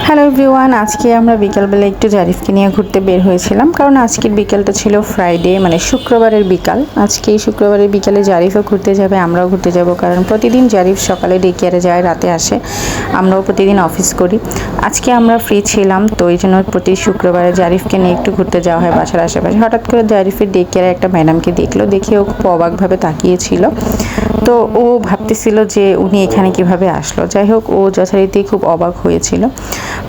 Hello everyone, আজকে আমরা বিকালবেলা একটু জারিফকে নিয়ে ঘুরতে বের হয়েছিলাম, কারণ আজকের বিকালটা ছিল ফ্রাইডে, মানে শুক্রবারের বিকাল। আজকে এই শুক্রবারের বিকালে জারিফও ঘুরতে যাবে, আমরাও ঘুরতে যাব, কারণ প্রতিদিন জারিফ সকালে ডে কেয়ারে যায়, রাতে আসে। আমরাও প্রতিদিন অফিস করি। আজকে আমরা ফ্রি ছিলাম, তো এই জন্য প্রতি শুক্রবারে জারিফকে নিয়ে একটু ঘুরতে যাওয়া হয় বাসার আশেপাশে। হঠাৎ করে জারিফের ডে কেয়ারে একটা ম্যাডামকে দেখলো, দেখে ও খুব অবাকভাবে তাকিয়েছিল। তো ও ভাবতেছিল যে উনি এখানে কিভাবে আসলো। যাই হোক, ও যথারীতি খুব অবাক হয়েছিল।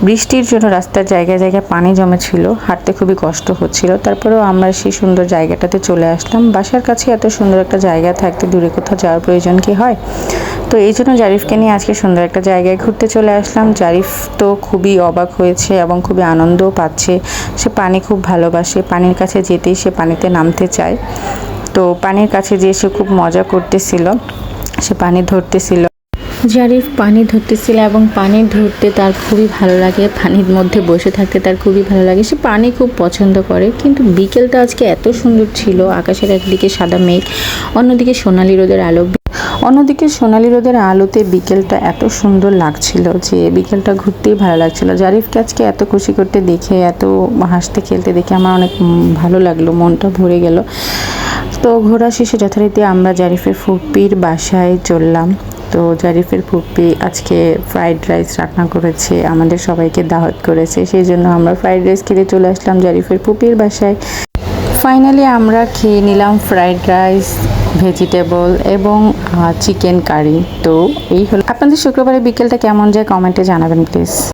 বৃষ্টির জন্য রাস্তার জায়গায় জায়গায় পানি জমেছিল, হাঁটতে খুবই কষ্ট হচ্ছিল। তারপরেও আমরা সেই সুন্দর জায়গাটাতে চলে আসলাম। বাসার কাছে এত সুন্দর একটা জায়গা থাকতে দূরে কোথাও যাওয়ার প্রয়োজন কি হয়? তো এই জন্য জারিফকে নিয়ে আজকে সুন্দর একটা জায়গায় ঘুরতে চলে আসলাম। জারিফ তো খুবই অবাক হয়েছে এবং খুবই আনন্দও পাচ্ছে। সে পানি খুব ভালোবাসে, পানির কাছে যেতেই সে পানিতে নামতে চায়। তো পানির কাছে যেয়ে সে খুব মজা করতেছিল, সে পানি ধরতেছিল। জারিফ পানি ধরতেছিল এবং পানি ধরতে তার খুবই ভালো লাগে, পানির মধ্যে বসে থাকতে তার খুবই ভালো লাগে। সে পানি খুব পছন্দ করে। কিন্তু বিকেলটা আজকে এত সুন্দর ছিল, আকাশের একদিকে সাদা মেঘ, অন্যদিকে সোনালি রোদের আলোতে বিকেলটা এত সুন্দর লাগছিল যে বিকেলটা ঘুরতেই ভালো লাগছিল। জারিফকে আজকে এত খুশি করতে দেখে, এত হাসতে খেলতে দেখে আমার অনেক ভালো লাগলো, মনটা ভরে গেল। তো ঘোরা শেষে যথারীতি আমরা জারিফের ফুপ্পির বাসায় চললাম। তো জারিফের ফুপ্পি আজকে ফ্রাইড রাইস রান্না করেছে, আমাদের সবাইকে দাওয়াত করেছে, সেই জন্য আমরা ফ্রাইড রাইস খেতে চলে আসলাম জারিফের ফুপ্পির বাসায়। ফাইনালি আমরা খেয়ে নিলাম ফ্রাইড রাইস, ভেজিটেবল এবং চিকেন কারি। তো এই হলো আপনাদের শুক্রবারের বিকেলটা কেমন যায় কমেন্টে জানাবেন প্লিজ।